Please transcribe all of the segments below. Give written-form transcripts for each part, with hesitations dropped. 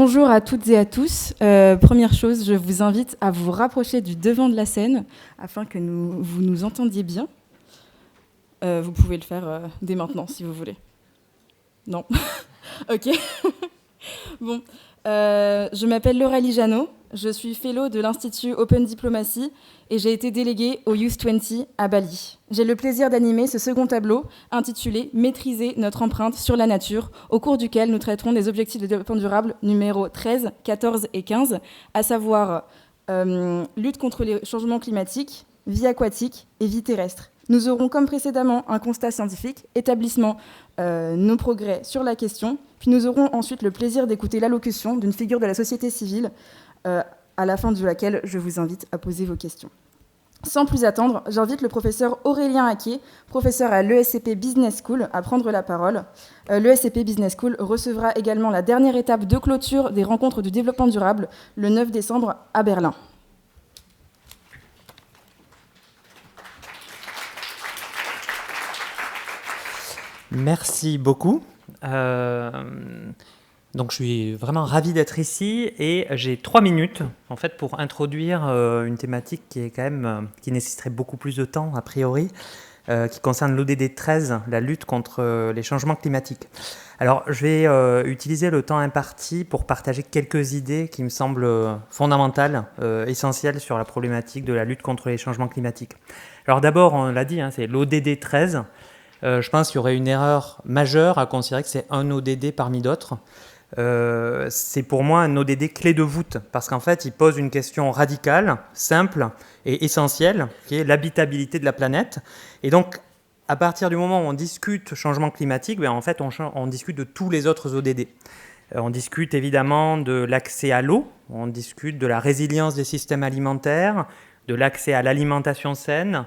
Bonjour à toutes et à tous. Première chose, je vous invite à vous rapprocher du devant de la scène afin que vous nous entendiez bien. Vous pouvez le faire dès maintenant si vous voulez. Non. Ok. Bon. Je m'appelle Laurélie Janot. Je suis fellow de l'Institut Open Diplomacy et j'ai été déléguée au Youth 20 à Bali. J'ai le plaisir d'animer ce second tableau intitulé « Maîtriser notre empreinte sur la nature », au cours duquel nous traiterons des objectifs de développement durable numéro 13, 14 et 15, à savoir lutte contre les changements climatiques, vie aquatique et vie terrestre. Nous aurons comme précédemment un constat scientifique, établissement nos progrès sur la question, puis nous aurons ensuite le plaisir d'écouter l'allocution d'une figure de la société civile à la fin de laquelle je vous invite à poser vos questions. Sans plus attendre, j'invite le professeur Aurélien Aquet, professeur à l'ESCP Business School, à prendre la parole. L'ESCP Business School recevra également la dernière étape de clôture des rencontres du développement durable le 9 décembre à Berlin. Merci beaucoup. Donc je suis vraiment ravi d'être ici et j'ai 3 minutes en fait pour introduire une thématique qui est quand même qui nécessiterait beaucoup plus de temps a priori, qui concerne l'ODD 13, la lutte contre les changements climatiques. Alors je vais utiliser le temps imparti pour partager quelques idées qui me semblent fondamentales, essentielles sur la problématique de la lutte contre les changements climatiques. Alors d'abord, on l'a dit, c'est l'ODD 13. Je pense qu'il y aurait une erreur majeure à considérer que c'est un ODD parmi d'autres. C'est pour moi un ODD clé de voûte parce qu'en fait il pose une question radicale, simple et essentielle qui est l'habitabilité de la planète. Et donc à partir du moment où on discute changement climatique, en fait on discute de tous les autres ODD. On discute évidemment de l'accès à l'eau, on discute de la résilience des systèmes alimentaires, de l'accès à l'alimentation saine,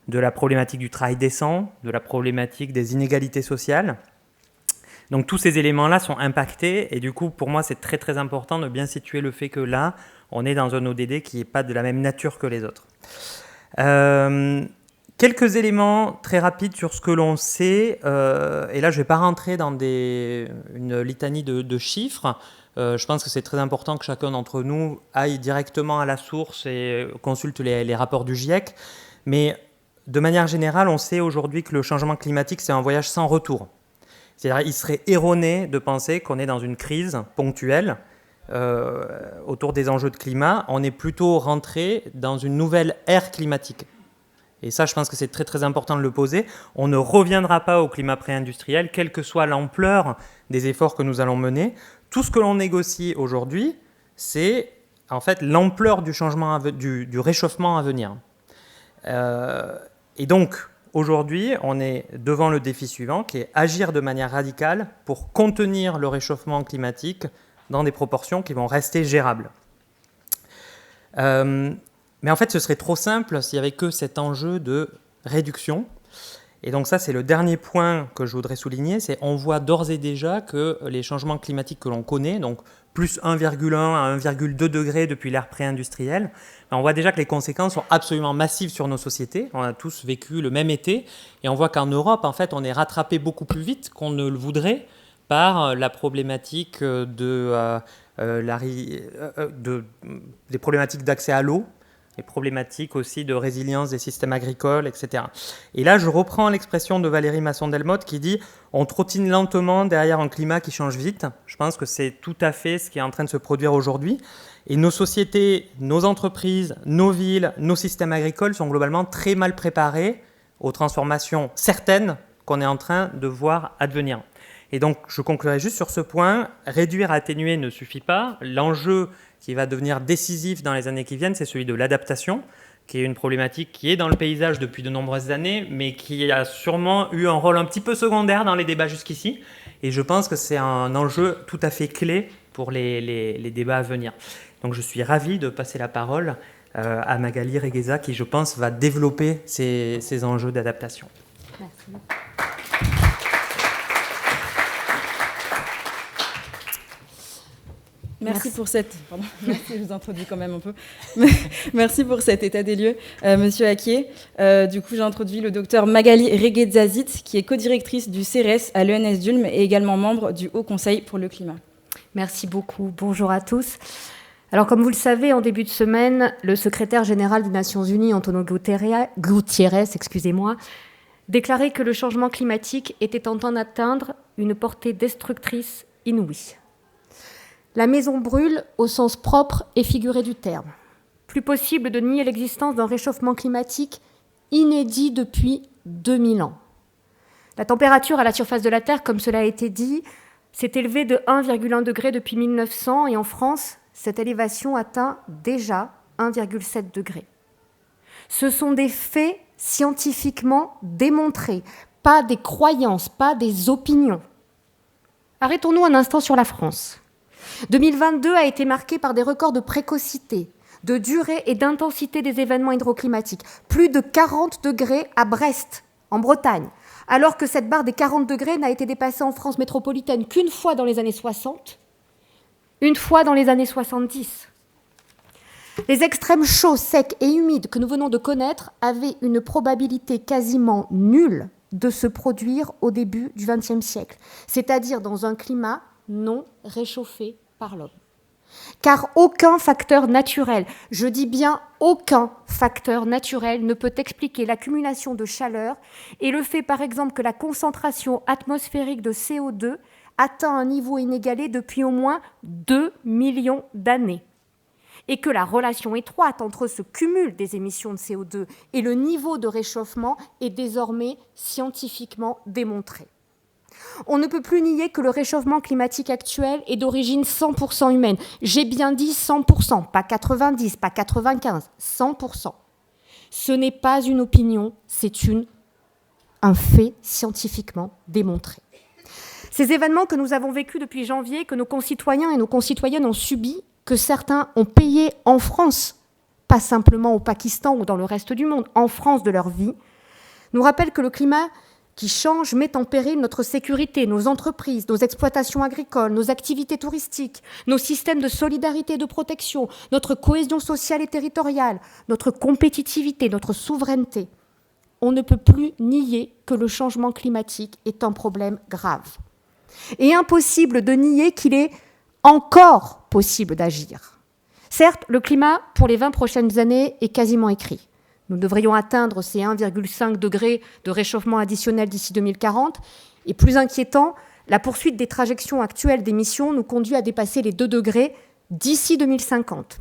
de la problématique du travail décent, de la problématique des inégalités sociales. Donc tous ces éléments-là sont impactés et du coup pour moi c'est très très important de bien situer le fait que là on est dans un ODD qui n'est pas de la même nature que les autres. Quelques éléments très rapides sur ce que l'on sait, et là je ne vais pas rentrer dans une litanie de chiffres. Je pense que c'est très important que chacun d'entre nous aille directement à la source et consulte les rapports du GIEC, mais de manière générale on sait aujourd'hui que le changement climatique c'est un voyage sans retour. C'est-à-dire qu'il serait erroné de penser qu'on est dans une crise ponctuelle autour des enjeux de climat. On est plutôt rentré dans une nouvelle ère climatique. Et ça, je pense que c'est très très important de le poser. On ne reviendra pas au climat pré-industriel, quelle que soit l'ampleur des efforts que nous allons mener. Tout ce que l'on négocie aujourd'hui, c'est en fait l'ampleur du changement, du réchauffement à venir. Et donc, aujourd'hui, on est devant le défi suivant, qui est agir de manière radicale pour contenir le réchauffement climatique dans des proportions qui vont rester gérables. Mais en fait, ce serait trop simple s'il n'y avait que cet enjeu de réduction. Et donc ça, c'est le dernier point que je voudrais souligner, c'est on voit d'ores et déjà que les changements climatiques que l'on connaît, donc plus 1,1 à 1,2 degrés depuis l'ère pré-industrielle, on voit déjà que les conséquences sont absolument massives sur nos sociétés. On a tous vécu le même été et on voit qu'en Europe, en fait, on est rattrapé beaucoup plus vite qu'on ne le voudrait par la problématique des problématiques d'accès à l'eau, les problématiques aussi de résilience des systèmes agricoles, etc. Et là, je reprends l'expression de Valérie Masson-Delmotte qui dit « On trottine lentement derrière un climat qui change vite ». Je pense que c'est tout à fait ce qui est en train de se produire aujourd'hui. Et nos sociétés, nos entreprises, nos villes, nos systèmes agricoles sont globalement très mal préparés aux transformations certaines qu'on est en train de voir advenir. Et donc, je conclurai juste sur ce point. Réduire, atténuer ne suffit pas. L'enjeu qui va devenir décisif dans les années qui viennent, c'est celui de l'adaptation, qui est une problématique qui est dans le paysage depuis de nombreuses années, mais qui a sûrement eu un rôle un petit peu secondaire dans les débats jusqu'ici. Et je pense que c'est un enjeu tout à fait clé pour les débats à venir. Donc je suis ravi de passer la parole à Magali Regueza, qui je pense va développer ces enjeux d'adaptation. Merci. Merci pour cette... Pardon, merci, je vous introduis quand même un peu. Merci pour cet état des lieux, Monsieur Aquet. Du coup, j'ai introduit le docteur Magali Reguezazit, qui est codirectrice du CERES à l'ENS d'Ulm et également membre du Haut Conseil pour le climat. Merci beaucoup. Bonjour à tous. Alors, comme vous le savez, en début de semaine, le secrétaire général des Nations Unies, Antonio Gutiérrez, déclarait que le changement climatique était en train d'atteindre une portée destructrice inouïe. La maison brûle au sens propre et figuré du terme. Plus possible de nier l'existence d'un réchauffement climatique inédit depuis 2000 ans. La température à la surface de la Terre, comme cela a été dit, s'est élevée de 1,1 degré depuis 1900 et en France, cette élévation atteint déjà 1,7 degré. Ce sont des faits scientifiquement démontrés, pas des croyances, pas des opinions. Arrêtons-nous un instant sur la France. 2022 a été marqué par des records de précocité, de durée et d'intensité des événements hydroclimatiques. Plus de 40 degrés à Brest, en Bretagne, alors que cette barre des 40 degrés n'a été dépassée en France métropolitaine qu'une fois dans les années 60, une fois dans les années 70. Les extrêmes chauds, secs et humides que nous venons de connaître avaient une probabilité quasiment nulle de se produire au début du XXe siècle, c'est-à-dire dans un climat non réchauffé par l'homme. Car aucun facteur naturel, je dis bien aucun facteur naturel, ne peut expliquer l'accumulation de chaleur et le fait par exemple que la concentration atmosphérique de CO2 atteint un niveau inégalé depuis au moins 2 millions d'années et que la relation étroite entre ce cumul des émissions de CO2 et le niveau de réchauffement est désormais scientifiquement démontrée. On ne peut plus nier que le réchauffement climatique actuel est d'origine 100% humaine. J'ai bien dit 100%, pas 90, pas 95, 100%. Ce n'est pas une opinion, c'est un fait scientifiquement démontré. Ces événements que nous avons vécus depuis janvier, que nos concitoyens et nos concitoyennes ont subis, que certains ont payé en France, pas simplement au Pakistan ou dans le reste du monde, en France de leur vie, nous rappellent que le climat qui change met en péril notre sécurité, nos entreprises, nos exploitations agricoles, nos activités touristiques, nos systèmes de solidarité et de protection, notre cohésion sociale et territoriale, notre compétitivité, notre souveraineté. On ne peut plus nier que le changement climatique est un problème grave. Et impossible de nier qu'il est encore possible d'agir. Certes, le climat, pour les 20 prochaines années, est quasiment écrit. Nous devrions atteindre ces 1,5 degrés de réchauffement additionnel d'ici 2040. Et plus inquiétant, la poursuite des trajections actuelles d'émissions nous conduit à dépasser les 2 degrés d'ici 2050.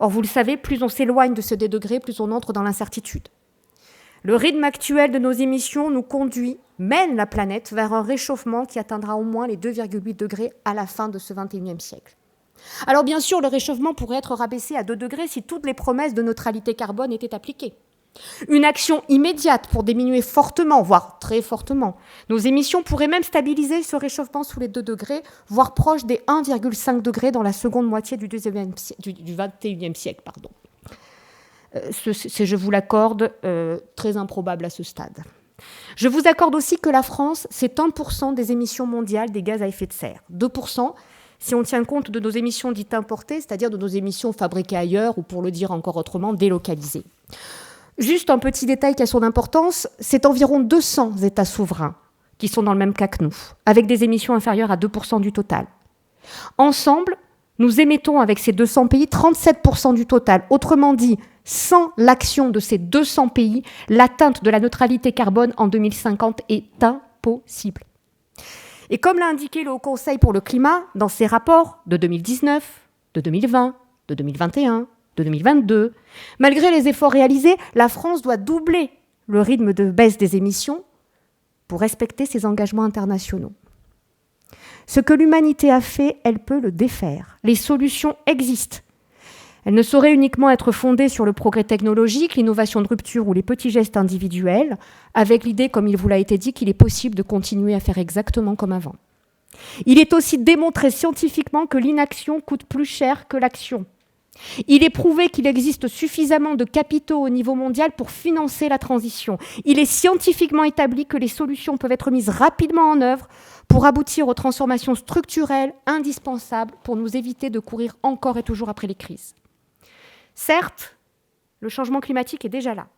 Or, vous le savez, plus on s'éloigne de ce 2 degrés, plus on entre dans l'incertitude. Le rythme actuel de nos émissions nous mène la planète vers un réchauffement qui atteindra au moins les 2,8 degrés à la fin de ce XXIe siècle. Alors bien sûr, le réchauffement pourrait être rabaissé à 2 degrés si toutes les promesses de neutralité carbone étaient appliquées. Une action immédiate pour diminuer fortement, voire très fortement, nos émissions pourrait même stabiliser ce réchauffement sous les 2 degrés, voire proche des 1,5 degrés dans la seconde moitié du XXIe siècle. C'est, je vous l'accorde, très improbable à ce stade. Je vous accorde aussi que la France, c'est 1% des émissions mondiales des gaz à effet de serre, 2% si on tient compte de nos émissions dites importées, c'est-à-dire de nos émissions fabriquées ailleurs, ou pour le dire encore autrement, délocalisées. Juste un petit détail qui a son importance, c'est environ 200 États souverains qui sont dans le même cas que nous, avec des émissions inférieures à 2% du total. Ensemble, nous émettons avec ces 200 pays 37% du total. Autrement dit, sans l'action de ces 200 pays, l'atteinte de la neutralité carbone en 2050 est impossible. Et comme l'a indiqué le Haut Conseil pour le climat dans ses rapports de 2019, de 2020, de 2021, de 2022, malgré les efforts réalisés, la France doit doubler le rythme de baisse des émissions pour respecter ses engagements internationaux. Ce que l'humanité a fait, elle peut le défaire. Les solutions existent. Elles ne sauraient uniquement être fondées sur le progrès technologique, l'innovation de rupture ou les petits gestes individuels, avec l'idée, comme il vous l'a été dit, qu'il est possible de continuer à faire exactement comme avant. Il est aussi démontré scientifiquement que l'inaction coûte plus cher que l'action. Il est prouvé qu'il existe suffisamment de capitaux au niveau mondial pour financer la transition. Il est scientifiquement établi que les solutions peuvent être mises rapidement en œuvre pour aboutir aux transformations structurelles indispensables pour nous éviter de courir encore et toujours après les crises. Certes, le changement climatique est déjà là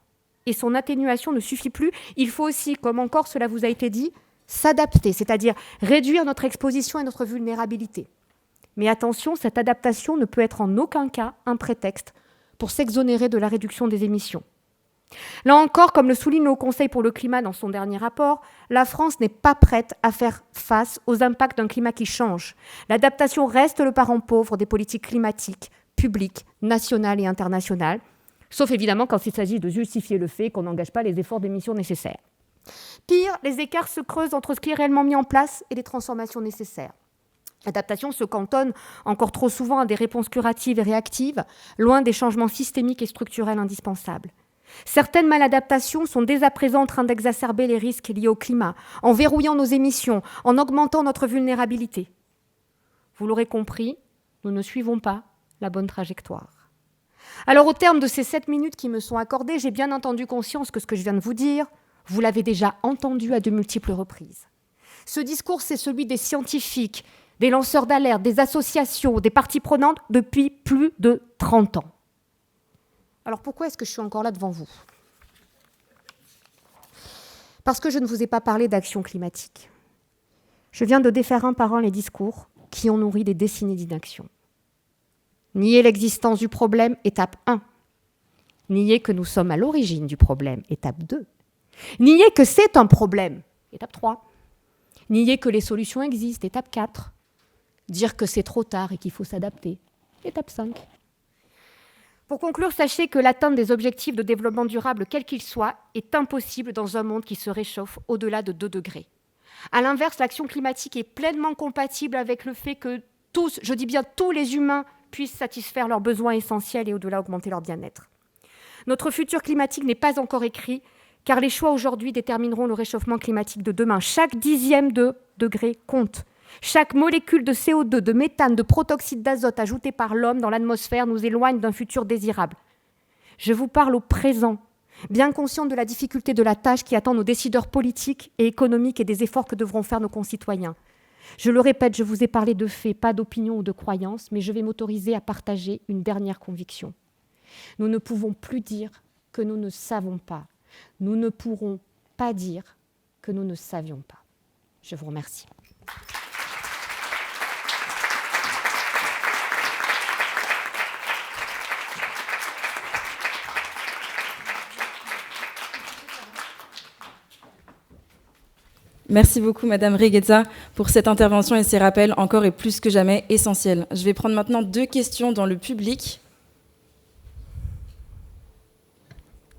et son atténuation ne suffit plus. Il faut aussi, comme encore cela vous a été dit, s'adapter, c'est-à-dire réduire notre exposition et notre vulnérabilité. Mais attention, cette adaptation ne peut être en aucun cas un prétexte pour s'exonérer de la réduction des émissions. Là encore, comme le souligne le Haut Conseil pour le climat dans son dernier rapport, la France n'est pas prête à faire face aux impacts d'un climat qui change. L'adaptation reste le parent pauvre des politiques climatiques, publiques, nationales et internationales, sauf évidemment quand il s'agit de justifier le fait qu'on n'engage pas les efforts d'émission nécessaires. Pire, les écarts se creusent entre ce qui est réellement mis en place et les transformations nécessaires. L'adaptation se cantonne encore trop souvent à des réponses curatives et réactives, loin des changements systémiques et structurels indispensables. Certaines maladaptations sont dès à présent en train d'exacerber les risques liés au climat, en verrouillant nos émissions, en augmentant notre vulnérabilité. Vous l'aurez compris, nous ne suivons pas la bonne trajectoire. Alors au terme de ces 7 minutes qui me sont accordées, j'ai bien entendu conscience que ce que je viens de vous dire, vous l'avez déjà entendu à de multiples reprises. Ce discours, c'est celui des scientifiques, des lanceurs d'alerte, des associations, des parties prenantes depuis plus de 30 ans. Alors pourquoi est-ce que je suis encore là devant vous ? Parce que je ne vous ai pas parlé d'action climatique. Je viens de défaire un par un les discours qui ont nourri des décennies d'inaction. Nier l'existence du problème, étape 1. Nier que nous sommes à l'origine du problème, étape 2. Nier que c'est un problème, étape 3. Nier que les solutions existent, étape 4. Dire que c'est trop tard et qu'il faut s'adapter, étape 5. Pour conclure, sachez que l'atteinte des objectifs de développement durable, quels qu'ils soient, est impossible dans un monde qui se réchauffe au-delà de 2 degrés. À l'inverse, l'action climatique est pleinement compatible avec le fait que tous, je dis bien tous les humains, puissent satisfaire leurs besoins essentiels et au-delà augmenter leur bien-être. Notre futur climatique n'est pas encore écrit, car les choix aujourd'hui détermineront le réchauffement climatique de demain. Chaque 10e de degré compte. Chaque molécule de CO2, de méthane, de protoxyde d'azote ajoutée par l'homme dans l'atmosphère nous éloigne d'un futur désirable. Je vous parle au présent, bien consciente de la difficulté de la tâche qui attend nos décideurs politiques et économiques et des efforts que devront faire nos concitoyens. Je le répète, je vous ai parlé de faits, pas d'opinion ou de croyances, mais je vais m'autoriser à partager une dernière conviction. Nous ne pouvons plus dire que nous ne savons pas. Nous ne pourrons pas dire que nous ne savions pas. Je vous remercie. Merci beaucoup, Madame Regueza, pour cette intervention et ces rappels encore et plus que jamais essentiels. Je vais prendre maintenant 2 questions dans le public,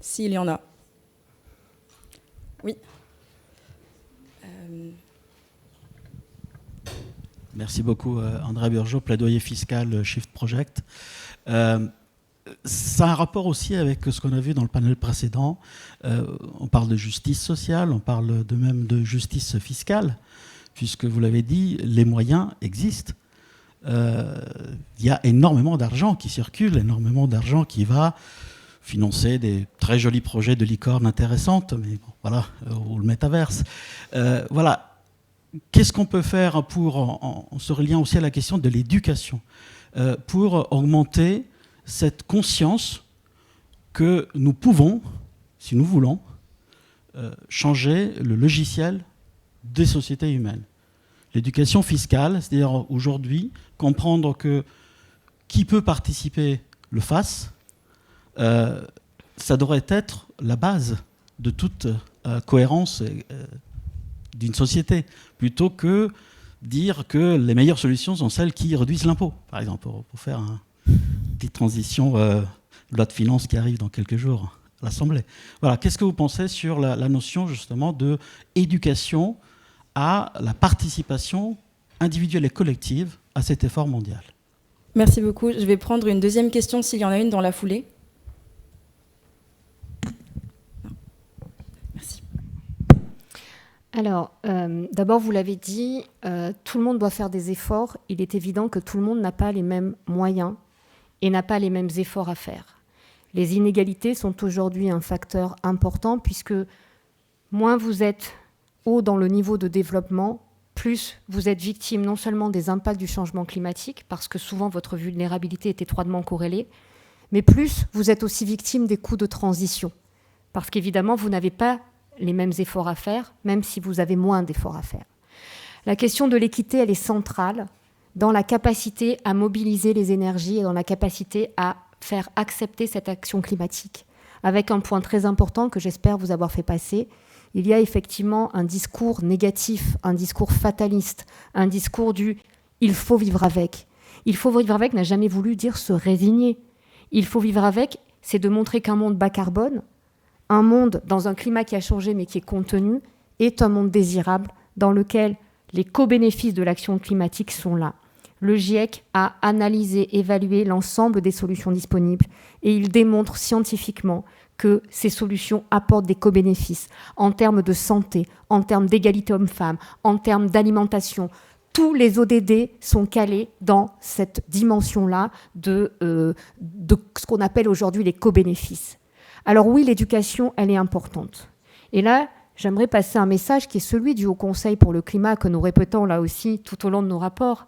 s'il y en a. Oui. Merci beaucoup, Andrea Burgeot, plaidoyer fiscal Shift Project. Ça a un rapport aussi avec ce qu'on a vu dans le panel précédent. On parle de justice sociale, on parle même de justice fiscale, puisque vous l'avez dit, les moyens existent. Il y a énormément d'argent qui circule, énormément d'argent qui va financer des très jolis projets de licorne intéressantes, mais bon, voilà, ou le métaverse. Voilà. Qu'est-ce qu'on peut faire pour, en se reliant aussi à la question de l'éducation, pour augmenter cette conscience que nous pouvons, si nous voulons, changer le logiciel des sociétés humaines. L'éducation fiscale, c'est-à-dire aujourd'hui, comprendre que qui peut participer le fasse, ça devrait être la base de toute cohérence d'une société, plutôt que dire que les meilleures solutions sont celles qui réduisent l'impôt, par exemple, pour faire une petite transition loi de finances qui arrive dans quelques jours à l'Assemblée. Voilà, qu'est-ce que vous pensez sur la notion justement d'éducation à la participation individuelle et collective à cet effort mondial? Merci beaucoup. Je vais prendre une 2e question s'il y en a une dans la foulée. Merci. Alors, d'abord, vous l'avez dit, tout le monde doit faire des efforts. Il est évident que tout le monde n'a pas les mêmes moyens et n'a pas les mêmes efforts à faire. Les inégalités sont aujourd'hui un facteur important puisque moins vous êtes haut dans le niveau de développement, plus vous êtes victime non seulement des impacts du changement climatique, parce que souvent votre vulnérabilité est étroitement corrélée, mais plus vous êtes aussi victime des coûts de transition, parce qu'évidemment vous n'avez pas les mêmes efforts à faire, même si vous avez moins d'efforts à faire. La question de l'équité, elle est centrale. dans la capacité à mobiliser les énergies et dans la capacité à faire accepter cette action climatique. Avec un point très important que j'espère vous avoir fait passer, il y a effectivement un discours négatif, un discours fataliste, un discours du « il faut vivre avec ». Il faut vivre avec n'a jamais voulu dire se résigner. Il faut vivre avec, c'est de montrer qu'un monde bas carbone, un monde dans un climat qui a changé mais qui est contenu, est un monde désirable dans lequel les co-bénéfices de l'action climatique sont là. Le GIEC a analysé, évalué l'ensemble des solutions disponibles et il démontre scientifiquement que ces solutions apportent des co-bénéfices en termes de santé, en termes d'égalité homme-femme, en termes d'alimentation. Tous les ODD sont calés dans cette dimension-là de ce qu'on appelle aujourd'hui les co-bénéfices. Alors oui, l'éducation, elle est importante. Et là, j'aimerais passer un message qui est celui du Haut Conseil pour le climat que nous répétons là aussi tout au long de nos rapports.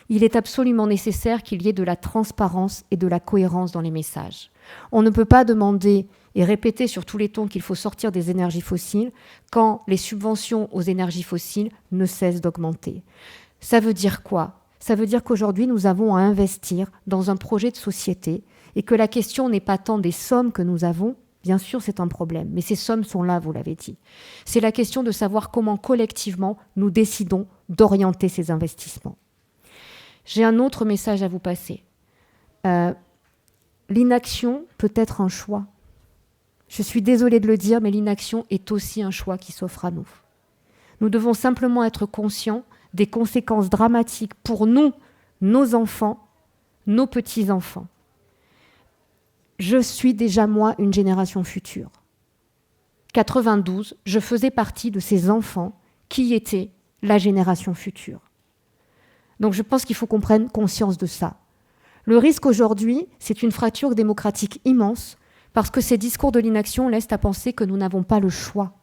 Il est absolument nécessaire qu'il y ait de la transparence et de la cohérence dans les messages. On ne peut pas demander et répéter sur tous les tons qu'il faut sortir des énergies fossiles quand les subventions aux énergies fossiles ne cessent d'augmenter. Ça veut dire quoi ? Ça veut dire qu'aujourd'hui, nous avons à investir dans un projet de société et que la question n'est pas tant des sommes que nous avons. Bien sûr, c'est un problème, mais ces sommes sont là, vous l'avez dit. C'est la question de savoir comment collectivement nous décidons d'orienter ces investissements. J'ai un autre message à vous passer. L'inaction peut être un choix. Je suis désolée de le dire, mais l'inaction est aussi un choix qui s'offre à nous. Nous devons simplement être conscients des conséquences dramatiques pour nous, nos enfants, nos petits-enfants. Je suis déjà, moi, une génération future. 92, je faisais partie de ces enfants qui étaient la génération future. Donc je pense qu'il faut qu'on prenne conscience de ça. Le risque aujourd'hui, c'est une fracture démocratique immense parce que ces discours de l'inaction laissent à penser que nous n'avons pas le choix.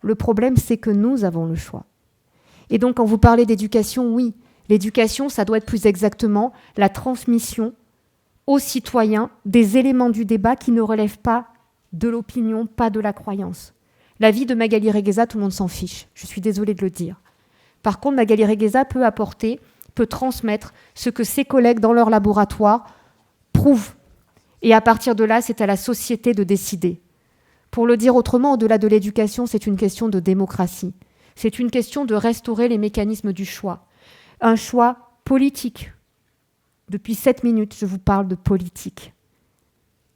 Le problème, c'est que nous avons le choix. Et donc, quand vous parlez d'éducation, oui, l'éducation, ça doit être plus exactement la transmission aux citoyens des éléments du débat qui ne relèvent pas de l'opinion, pas de la croyance. La vie de Magali Regueza, tout le monde s'en fiche. Je suis désolée de le dire. Par contre, Magali Regueza peut apporter, peut transmettre ce que ses collègues dans leur laboratoire prouvent. Et à partir de là, c'est à la société de décider. Pour le dire autrement, au-delà de l'éducation, c'est une question de démocratie. C'est une question de restaurer les mécanismes du choix. Un choix politique. Depuis 7 minutes, je vous parle de politique.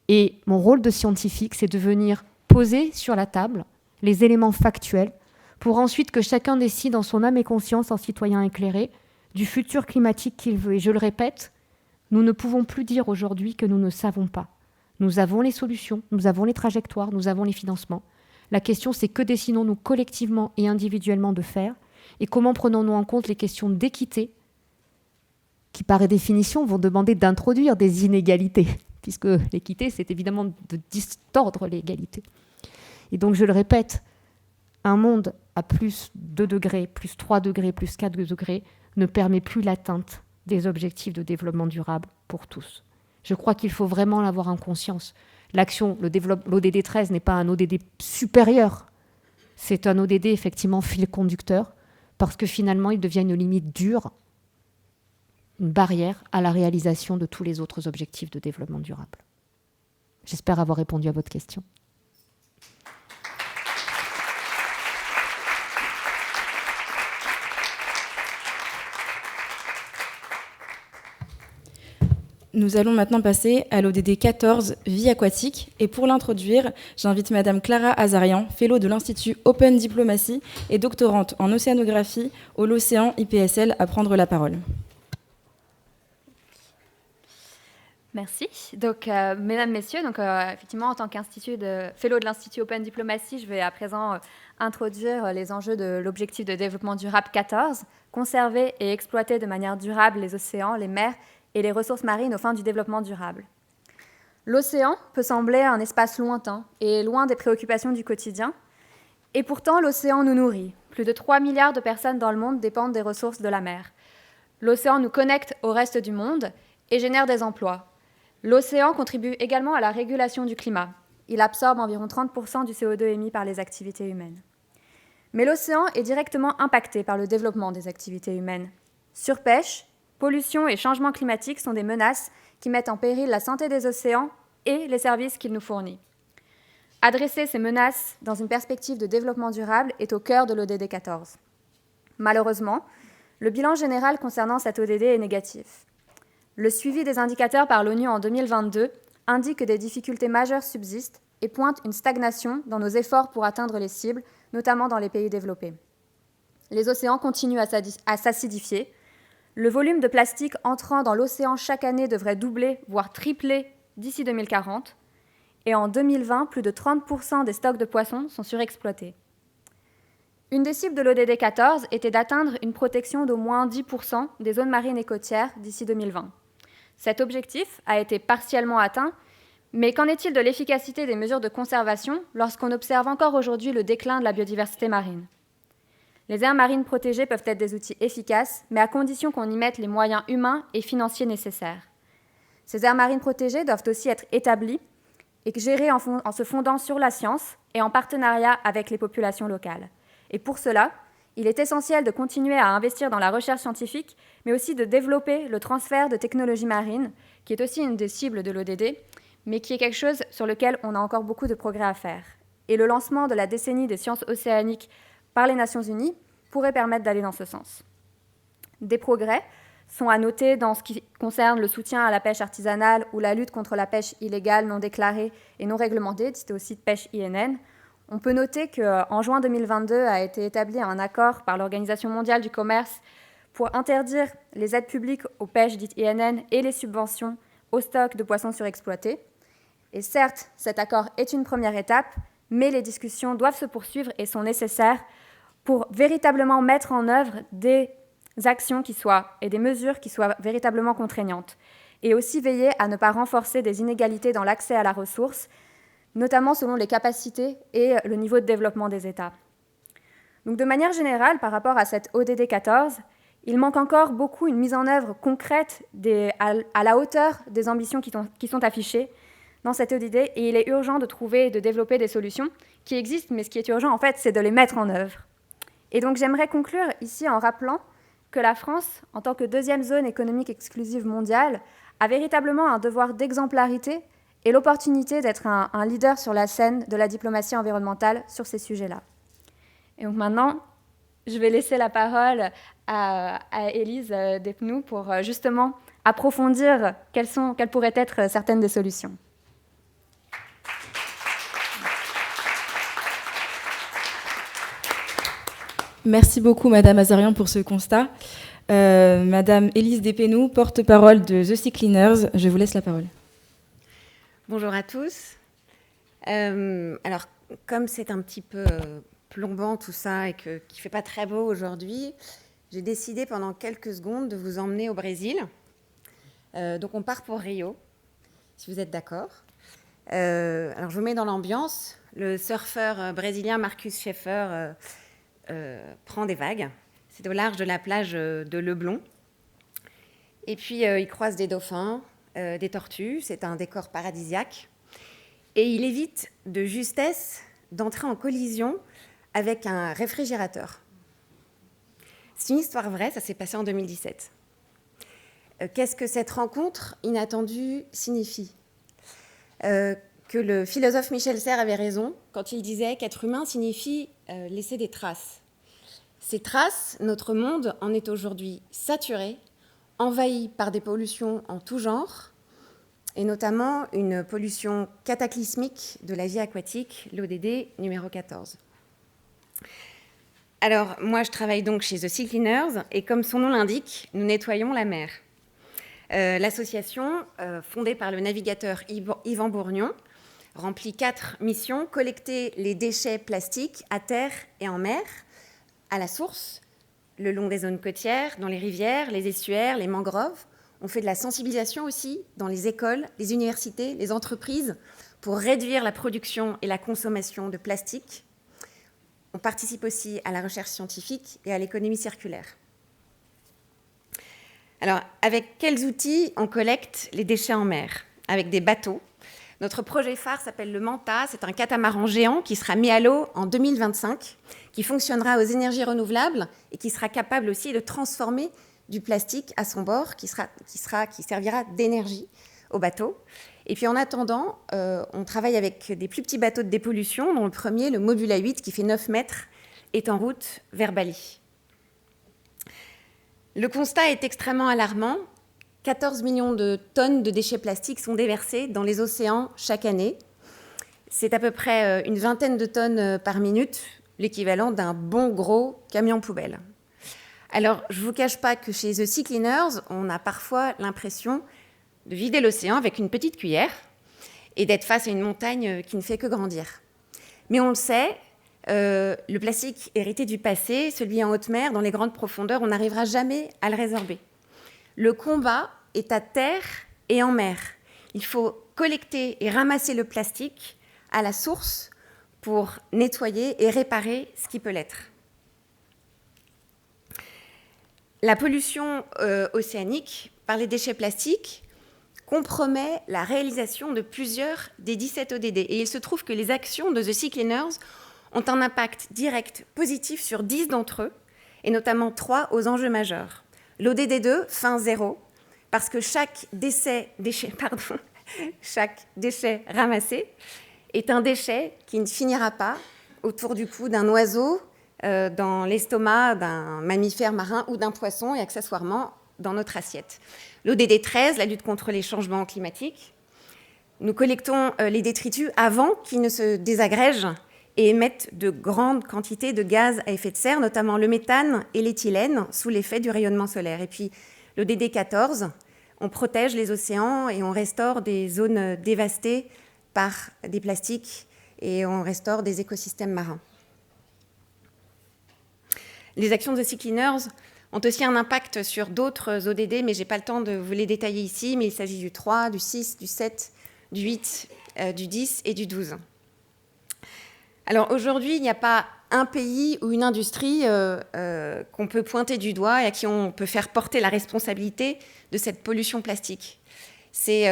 Et mon rôle de scientifique, c'est de venir poser sur la table les éléments factuels pour ensuite que chacun décide en son âme et conscience, en citoyen éclairé, du futur climatique qu'il veut. Et je le répète, nous ne pouvons plus dire aujourd'hui que nous ne savons pas. Nous avons les solutions, nous avons les trajectoires, nous avons les financements. La question, c'est que décidons-nous collectivement et individuellement de faire et comment prenons-nous en compte les questions d'équité qui, par définition, vont demander d'introduire des inégalités, puisque l'équité, c'est évidemment de distordre l'égalité. Et donc, je le répète, un monde à plus 2 degrés, plus 3 degrés, plus 4 degrés ne permet plus l'atteinte des objectifs de développement durable pour tous. Je crois qu'il faut vraiment l'avoir en conscience. L'action, l'ODD 13 n'est pas un ODD supérieur. C'est un ODD effectivement fil conducteur parce que finalement, il devient une limite dure, une barrière à la réalisation de tous les autres objectifs de développement durable. J'espère avoir répondu à votre question. Nous allons maintenant passer à l'ODD 14, Vie aquatique. Et pour l'introduire, j'invite Madame Clara Azarian, fellow de l'Institut Open Diplomacy et doctorante en océanographie au l'Océan IPSL, à prendre la parole. Merci. Donc, mesdames, messieurs, effectivement, en tant qu'institut fellow de l'Institut Open Diplomacy, je vais à présent introduire les enjeux de l'objectif de développement durable 14, conserver et exploiter de manière durable les océans, les mers et les ressources marines aux fins du développement durable. L'océan peut sembler un espace lointain et loin des préoccupations du quotidien, et pourtant l'océan nous nourrit. Plus de 3 milliards de personnes dans le monde dépendent des ressources de la mer. L'océan nous connecte au reste du monde et génère des emplois. L'océan contribue également à la régulation du climat. Il absorbe environ 30% du CO2 émis par les activités humaines. Mais l'océan est directement impacté par le développement des activités humaines. Surpêche, pollution et changement climatique sont des menaces qui mettent en péril la santé des océans et les services qu'ils nous fournissent. Adresser ces menaces dans une perspective de développement durable est au cœur de l'ODD 14. Malheureusement, le bilan général concernant cette ODD est négatif. Le suivi des indicateurs par l'ONU en 2022 indique que des difficultés majeures subsistent et pointe une stagnation dans nos efforts pour atteindre les cibles, notamment dans les pays développés. Les océans continuent à s'acidifier. Le volume de plastique entrant dans l'océan chaque année devrait doubler, voire tripler d'ici 2040. Et en 2020, plus de 30% des stocks de poissons sont surexploités. Une des cibles de l'ODD 14 était d'atteindre une protection d'au moins 10% des zones marines et côtières d'ici 2020. Cet objectif a été partiellement atteint, mais qu'en est-il de l'efficacité des mesures de conservation lorsqu'on observe encore aujourd'hui le déclin de la biodiversité marine ? Les aires marines protégées peuvent être des outils efficaces, mais à condition qu'on y mette les moyens humains et financiers nécessaires. Ces aires marines protégées doivent aussi être établies et gérées en se fondant sur la science et en partenariat avec les populations locales. Et pour cela, il est essentiel de continuer à investir dans la recherche scientifique, mais aussi de développer le transfert de technologies marines, qui est aussi une des cibles de l'ODD, mais qui est quelque chose sur lequel on a encore beaucoup de progrès à faire. Et le lancement de la décennie des sciences océaniques par les Nations Unies pourrait permettre d'aller dans ce sens. Des progrès sont à noter dans ce qui concerne le soutien à la pêche artisanale ou la lutte contre la pêche illégale, non déclarée et non réglementée, dite aussi de pêche INN. On peut noter qu'en juin 2022 a été établi un accord par l'Organisation mondiale du commerce pour interdire les aides publiques aux pêches dites INN et les subventions aux stocks de poissons surexploités. Et certes, cet accord est une première étape, mais les discussions doivent se poursuivre et sont nécessaires pour véritablement mettre en œuvre des actions et des mesures qui soient véritablement contraignantes. Et aussi veiller à ne pas renforcer des inégalités dans l'accès à la ressource, notamment selon les capacités et le niveau de développement des États. Donc, de manière générale, par rapport à cette ODD 14, il manque encore beaucoup une mise en œuvre concrète à la hauteur des ambitions qui sont affichées dans cette ODD, et il est urgent de trouver et de développer des solutions qui existent, mais ce qui est urgent, en fait, c'est de les mettre en œuvre. Et donc, j'aimerais conclure ici en rappelant que la France, en tant que deuxième zone économique exclusive mondiale, a véritablement un devoir d'exemplarité et l'opportunité d'être un leader sur la scène de la diplomatie environnementale sur ces sujets-là. Et donc maintenant, je vais laisser la parole à Élise Despnous pour justement approfondir quelles pourraient être certaines des solutions. Merci beaucoup, Madame Azarian, pour ce constat. Madame Élise Despnous, porte-parole de The Sea Cleaners, je vous laisse la parole. Bonjour à tous. Alors, comme c'est un petit peu plombant tout ça et qu'il ne fait pas très beau aujourd'hui, j'ai décidé pendant quelques secondes de vous emmener au Brésil. Donc, on part pour Rio, si vous êtes d'accord. Alors, je vous mets dans l'ambiance. Le surfeur brésilien Marcus Schaeffer prend des vagues. C'est au large de la plage de Leblon. Et puis, il croise des dauphins, des tortues. C'est un décor paradisiaque. Et il évite de justesse d'entrer en collision avec un réfrigérateur. C'est une histoire vraie, ça s'est passé en 2017. Qu'est-ce que cette rencontre inattendue signifie ? Que le philosophe Michel Serres avait raison quand il disait qu'être humain signifie laisser des traces. Ces traces, notre monde en est aujourd'hui saturé, envahi par des pollutions en tout genre, et notamment une pollution cataclysmique de la vie aquatique, l'ODD numéro 14. Alors, moi, je travaille donc chez The Sea Cleaners, et comme son nom l'indique, nous nettoyons la mer. L'association, fondée par le navigateur Yvan Bourgnon, remplit 4 missions: collecter les déchets plastiques à terre et en mer, à la source, le long des zones côtières, dans les rivières, les estuaires, les mangroves. On fait de la sensibilisation aussi dans les écoles, les universités, les entreprises, pour réduire la production et la consommation de plastique. On participe aussi à la recherche scientifique et à l'économie circulaire. Alors, avec quels outils on collecte les déchets en mer ? Avec des bateaux. Notre projet phare s'appelle le Manta. C'est un catamaran géant qui sera mis à l'eau en 2025, qui fonctionnera aux énergies renouvelables et qui sera capable aussi de transformer du plastique à son bord qui servira d'énergie au bateau. Et puis en attendant, on travaille avec des plus petits bateaux de dépollution, dont le premier, le Mobula 8, qui fait 9 mètres, est en route vers Bali. Le constat est extrêmement alarmant. 14 millions de tonnes de déchets plastiques sont déversés dans les océans chaque année. C'est à peu près une vingtaine de tonnes par minute, l'équivalent d'un bon gros camion poubelle. Alors, je ne vous cache pas que chez The Sea Cleaners, on a parfois l'impression de vider l'océan avec une petite cuillère et d'être face à une montagne qui ne fait que grandir. Mais on le sait, le plastique hérité du passé, celui en haute mer, dans les grandes profondeurs, on n'arrivera jamais à le résorber. Le combat est à terre et en mer. Il faut collecter et ramasser le plastique à la source pour nettoyer et réparer ce qui peut l'être. La pollution océanique par les déchets plastiques compromet la réalisation de plusieurs des 17 ODD. Et il se trouve que les actions de The Sea Cleaners ont un impact direct positif sur 10 d'entre eux, et notamment 3 aux enjeux majeurs. L'ODD 2, fin zéro, parce que chaque déchet ramassé est un déchet qui ne finira pas autour du cou d'un oiseau, dans l'estomac d'un mammifère marin ou d'un poisson, et accessoirement dans notre assiette. L'ODD 13, la lutte contre les changements climatiques. Nous collectons les détritus avant qu'ils ne se désagrègent et émettent de grandes quantités de gaz à effet de serre, notamment le méthane et l'éthylène, sous l'effet du rayonnement solaire. Et puis l'ODD 14, on protège les océans et on restaure des zones dévastées par des plastiques et on restaure des écosystèmes marins. Les actions de Sea Cleaners ont aussi un impact sur d'autres ODD, mais je n'ai pas le temps de vous les détailler ici, mais il s'agit du 3, du 6, du 7, du 8, du 10 et du 12. Alors aujourd'hui, il n'y a pas un pays ou une industrie qu'on peut pointer du doigt et à qui on peut faire porter la responsabilité de cette pollution plastique. C'est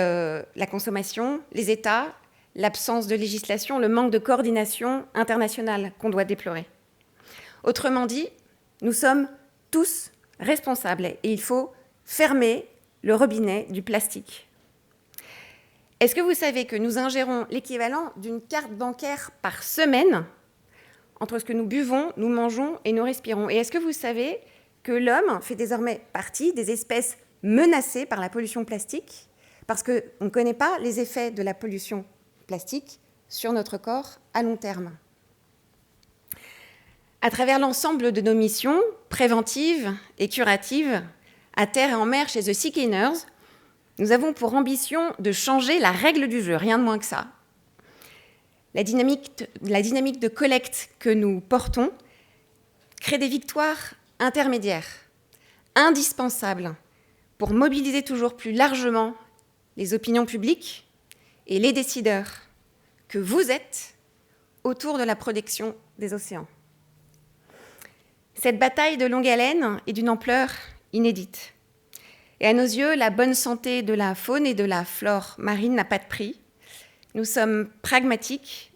la consommation, les États, l'absence de législation, le manque de coordination internationale qu'on doit déplorer. Autrement dit, nous sommes tous responsables et il faut fermer le robinet du plastique. Est-ce que vous savez que nous ingérons l'équivalent d'une carte bancaire par semaine entre ce que nous buvons, nous mangeons et nous respirons? Et est-ce que vous savez que l'homme fait désormais partie des espèces menacées par la pollution plastique parce qu'on ne connaît pas les effets de la pollution plastique sur notre corps à long terme? À travers l'ensemble de nos missions préventives et curatives, à terre et en mer chez The Sea Cleaners, nous avons pour ambition de changer la règle du jeu, rien de moins que ça. La dynamique de collecte que nous portons crée des victoires intermédiaires, indispensables pour mobiliser toujours plus largement les opinions publiques et les décideurs que vous êtes autour de la protection des océans. Cette bataille de longue haleine est d'une ampleur inédite. Et à nos yeux, la bonne santé de la faune et de la flore marine n'a pas de prix. Nous sommes pragmatiques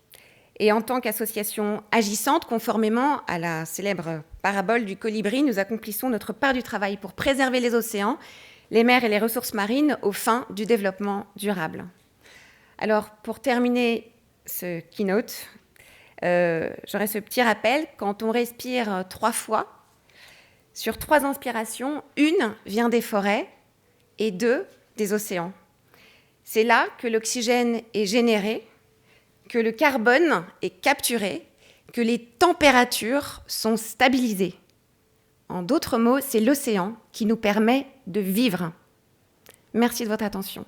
et en tant qu'association agissante, conformément à la célèbre parabole du colibri, nous accomplissons notre part du travail pour préserver les océans, les mers et les ressources marines aux fins du développement durable. Alors, pour terminer ce keynote, j'aurais ce petit rappel. Quand on respire 3 fois, sur 3 inspirations, 1 vient des forêts et 2 des océans. C'est là que l'oxygène est généré, que le carbone est capturé, que les températures sont stabilisées. En d'autres mots, c'est l'océan qui nous permet de vivre. Merci de votre attention.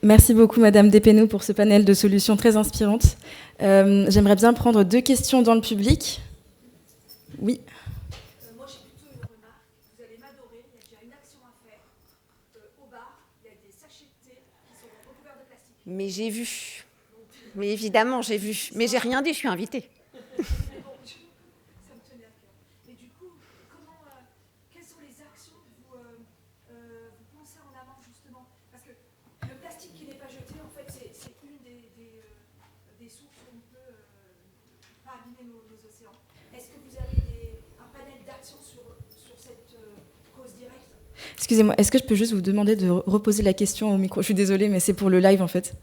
Merci beaucoup, Madame Despéneaux, pour ce panel de solutions très inspirantes. J'aimerais bien prendre 2 questions dans le public. Oui. Moi, j'ai plutôt une remarque. Vous allez m'adorer. Il y a déjà une action à faire. Au bar, il y a des sachets de thé qui sont recouverts de plastique. Mais j'ai vu. Mais évidemment, j'ai vu. Mais j'ai rien dit, je suis invitée. Ça me tenait à cœur. Et du coup, quelles sont les actions que vous pensez en amont, justement? Parce que le plastique qui n'est pas jeté, en fait, c'est une des sources où on peut abîmer nos océans. Est-ce que vous avez un panel d'action sur cette cause directe? Excusez-moi, est-ce que je peux juste vous demander de reposer la question au micro? Je suis désolée, mais c'est pour le live en fait.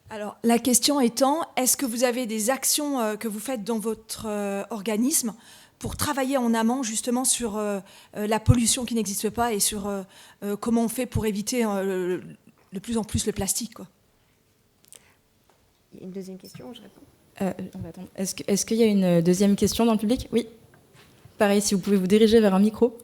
Alors, la question étant, est-ce que vous avez des actions que vous faites dans votre organisme pour travailler en amont justement sur la pollution qui n'existe pas et sur comment on fait pour éviter de plus en plus le plastique, quoi? Une deuxième question, je réponds. On va attendre. Est-ce qu'il y a une deuxième question dans le public? Oui. Pareil, si vous pouvez vous diriger vers un micro.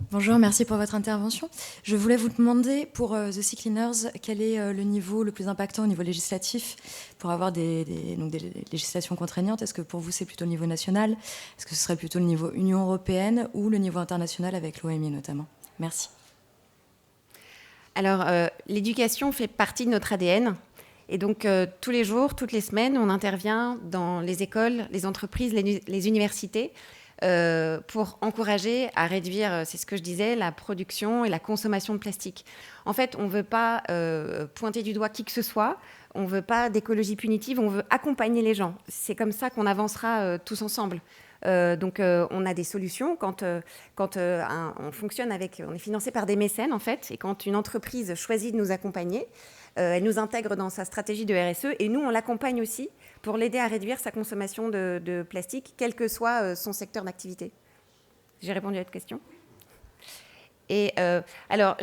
Bonjour, merci pour votre intervention. Je voulais vous demander pour The Sea Cleaners, quel est le niveau le plus impactant au niveau législatif pour avoir des législations contraignantes? Est-ce que pour vous c'est plutôt le niveau national? Est-ce que ce serait plutôt le niveau Union européenne ou le niveau international avec l'OMI notamment? Merci. Alors, l'éducation fait partie de notre ADN. Et donc, tous les jours, toutes les semaines, on intervient dans les écoles, les entreprises, les universités pour encourager à réduire, c'est ce que je disais, la production et la consommation de plastique. En fait, on ne veut pas pointer du doigt qui que ce soit, on ne veut pas d'écologie punitive, on veut accompagner les gens. C'est comme ça qu'on avancera tous ensemble. Donc, on a des solutions quand on fonctionne on est financé par des mécènes, en fait, et quand une entreprise choisit de nous accompagner, elle nous intègre dans sa stratégie de RSE, et nous, on l'accompagne aussi pour l'aider à réduire sa consommation de plastique, quel que soit son secteur d'activité. J'ai répondu à votre question. Et alors,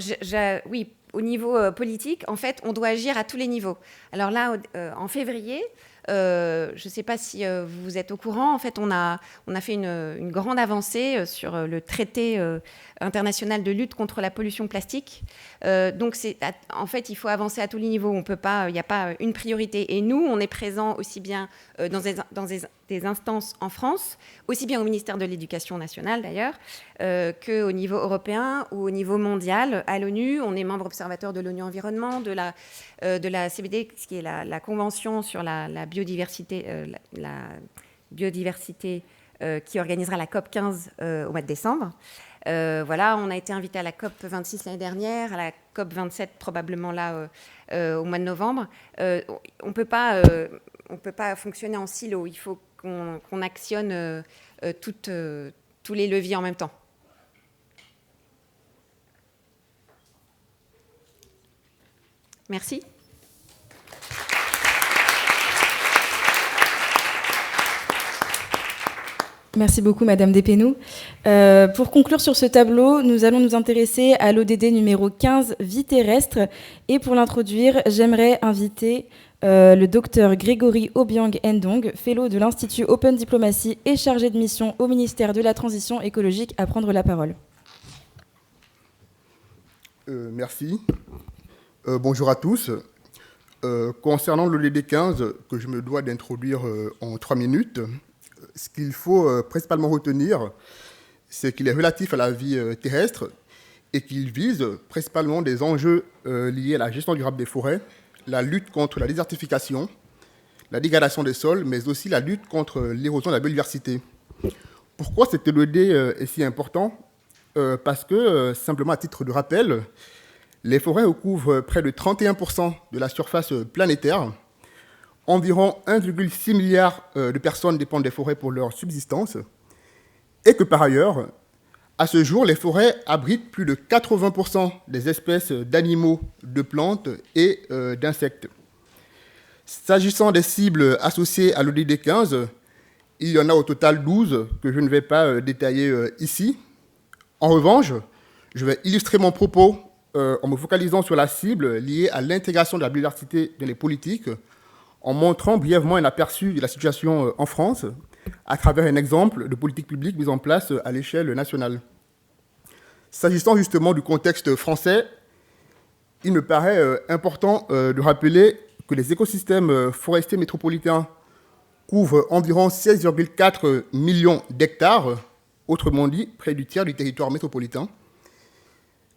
oui, au niveau politique, en fait, on doit agir à tous les niveaux. Alors là, en février, je ne sais pas si vous êtes au courant, en fait, on a fait une grande avancée sur le traité international de lutte contre la pollution plastique. Donc, en fait, il faut avancer à tous les niveaux. Il n'y a pas une priorité. Et nous, on est présents aussi bien dans des instances en France, aussi bien au ministère de l'Éducation nationale d'ailleurs, qu'au niveau européen ou au niveau mondial. À l'ONU, on est membre observateur de l'ONU Environnement, de la CBD, ce qui est la Convention sur la biodiversité, qui organisera la COP 15 au mois de décembre. Voilà, on a été invité à la COP 26 l'année dernière, à la COP 27 probablement là au mois de novembre. On peut pas fonctionner en silo. Il faut qu'on actionne tous les leviers en même temps. Merci. Merci beaucoup, Madame Despénoux. Pour conclure sur ce tableau, nous allons nous intéresser à l'ODD numéro 15, Vie terrestre. Et pour l'introduire, j'aimerais inviter le docteur Grégory Obiang Ndong, fellow de l'Institut Open Diplomacy et chargé de mission au ministère de la Transition écologique, à prendre la parole. Merci. Bonjour à tous. Concernant l'ODD 15, que je me dois d'introduire en 3 minutes, ce qu'il faut principalement retenir, c'est qu'il est relatif à la vie terrestre et qu'il vise principalement des enjeux liés à la gestion durable des forêts, la lutte contre la désertification, la dégradation des sols, mais aussi la lutte contre l'érosion de la biodiversité. Pourquoi cet ODD est si important? Parce que, simplement à titre de rappel, les forêts recouvrent près de 31% de la surface planétaire. Environ 1,6 milliard de personnes dépendent des forêts pour leur subsistance. Et que par ailleurs, à ce jour, les forêts abritent plus de 80% des espèces d'animaux, de plantes et d'insectes. S'agissant des cibles associées à l'ODD 15, il y en a au total 12 que je ne vais pas détailler ici. En revanche, je vais illustrer mon propos en me focalisant sur la cible liée à l'intégration de la biodiversité dans les politiques, en montrant brièvement un aperçu de la situation en France à travers un exemple de politique publique mise en place à l'échelle nationale. S'agissant justement du contexte français, il me paraît important de rappeler que les écosystèmes forestiers métropolitains couvrent environ 16,4 millions d'hectares, autrement dit près du tiers du territoire métropolitain,